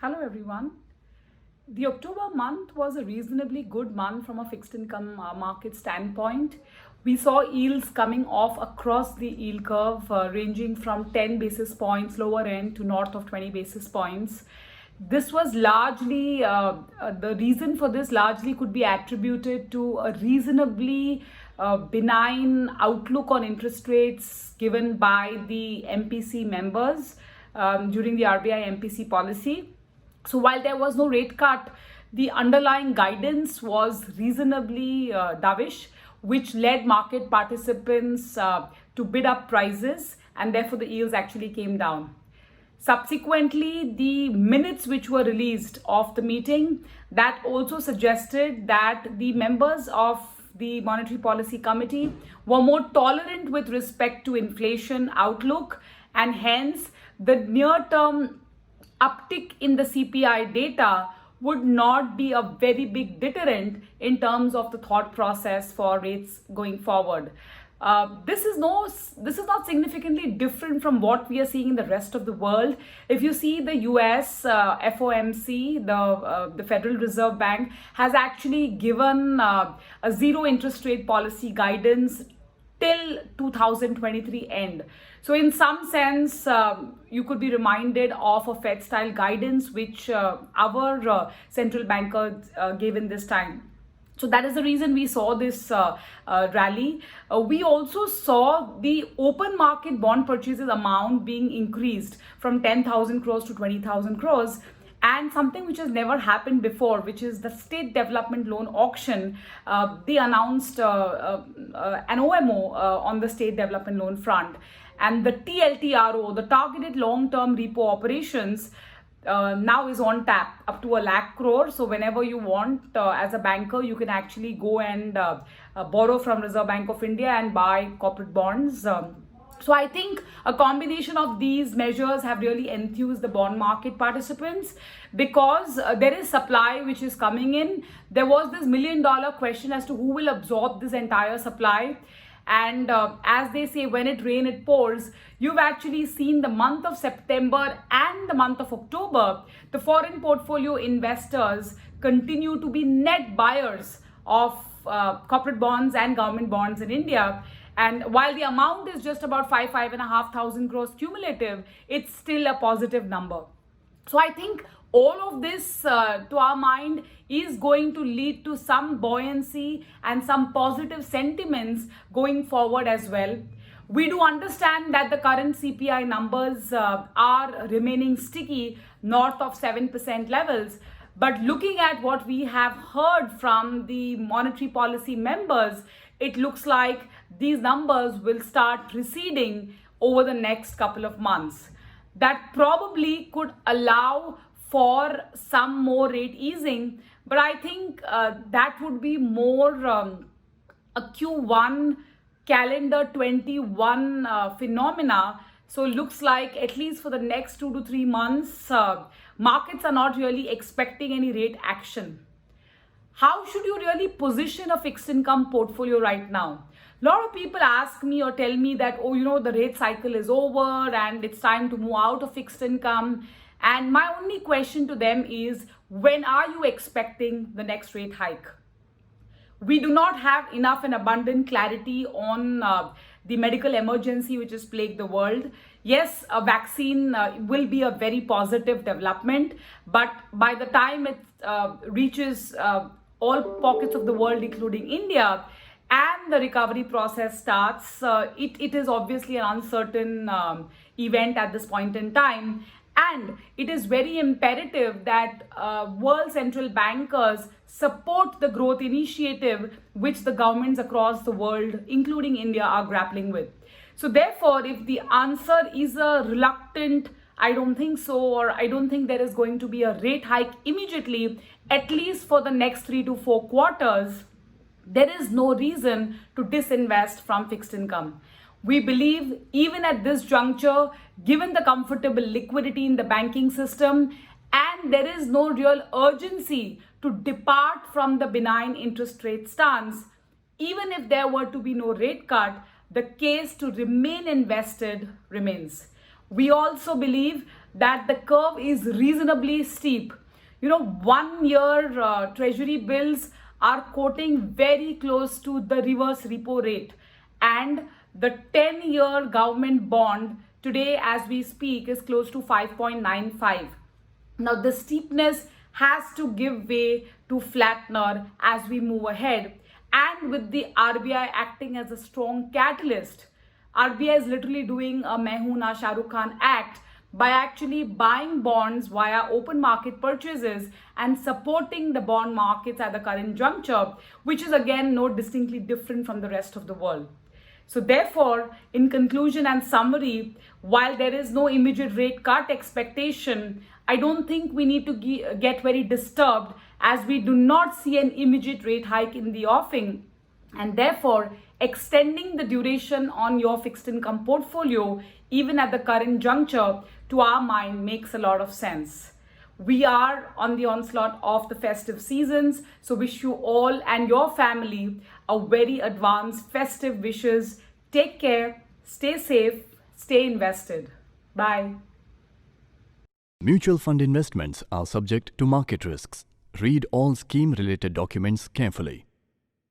Hello everyone. The October month was a reasonably good month from a fixed income market standpoint. We saw yields coming off across the yield curve, ranging from 10 basis points lower end to north of 20 basis points. This was largely, the reason for this largely could be attributed to a reasonably benign outlook on interest rates given by the MPC members during the RBI MPC policy. So while there was no rate cut, the underlying guidance was reasonably dovish, which led market participants to bid up prices, and therefore the yields actually came down. Subsequently, the minutes which were released of the meeting, that also suggested that the members of the Monetary Policy Committee were more tolerant with respect to inflation outlook, and hence the near-term uptick in the CPI data would not be a very big deterrent in terms of the thought process for rates going forward. This is not significantly different from what we are seeing in the rest of the world. If you see the US FOMC, the Federal Reserve Bank, has actually given a zero interest rate policy guidance till 2023 end. So in some sense, you could be reminded of a Fed style guidance which our central banker gave in this time. So that is the reason we saw this rally. We also saw the open market bond purchases amount being increased from 10,000 crores to 20,000 crores. And something which has never happened before, which is the state development loan auction. They announced an OMO on the state development loan front. And the TLTRO, the targeted long-term repo operations, now is on tap up to 1 lakh crore. So whenever you want, as a banker, you can actually go and borrow from Reserve Bank of India and buy corporate bonds. So I think a combination of these measures have really enthused the bond market participants, because there is supply which is coming in. There was this $1 million question as to who will absorb this entire supply. And as they say, when it rains, it pours. You've actually seen the month of September and the month of October, the foreign portfolio investors continue to be net buyers of corporate bonds and government bonds in India. And while the amount is just about 5,500 crores cumulative, it's still a positive number. So I think all of this, to our mind, is going to lead to some buoyancy and some positive sentiments going forward as well. We do understand that the current CPI numbers are remaining sticky north of 7% levels. But looking at what we have heard from the monetary policy members, it looks like these numbers will start receding over the next couple of months. That probably could allow for some more rate easing, but I think that would be more a Q1 calendar 21 phenomena. So looks like at least for the next 2 to 3 months, markets are not really expecting any rate action. How should you really position a fixed income portfolio right now? A lot of people ask me or tell me that, oh, the rate cycle is over and it's time to move out of fixed income. And my only question to them is, when are you expecting the next rate hike? We do not have enough and abundant clarity on the medical emergency which has plagued the world. Yes, a vaccine will be a very positive development, but by the time it reaches all pockets of the world, including India, and the recovery process starts, it is obviously an uncertain event at this point in time. And it is very imperative that world central bankers support the growth initiative which the governments across the world, including India, are grappling with. So therefore, if the answer is a reluctant, I don't think so, or I don't think there is going to be a rate hike immediately, at least for the next 3 to 4 quarters, there is no reason to disinvest from fixed income. We believe even at this juncture, given the comfortable liquidity in the banking system, and there is no real urgency to depart from the benign interest rate stance, even if there were to be no rate cut, the case to remain invested remains. We also believe that the curve is reasonably steep. 1 year treasury bills are quoting very close to the reverse repo rate, and the 10-year government bond today as we speak is close to 5.95. Now the steepness has to give way to flattener as we move ahead, and with the RBI acting as a strong catalyst. RBI is literally doing a Main Hoon Na Shah Rukh Khan act by actually buying bonds via open market purchases and supporting the bond markets at the current juncture, which is again not distinctly different from the rest of the world. So therefore, in conclusion and summary, while there is no immediate rate cut expectation, I don't think we need to get very disturbed, as we do not see an immediate rate hike in the offing, and therefore extending the duration on your fixed income portfolio even at the current juncture to our mind makes a lot of sense. We are on the onslaught of the festive seasons, so wish you all and your family a very advanced festive wishes. Take care, stay safe, stay invested. Bye. Mutual fund investments are subject to market risks. Read all scheme-related documents carefully.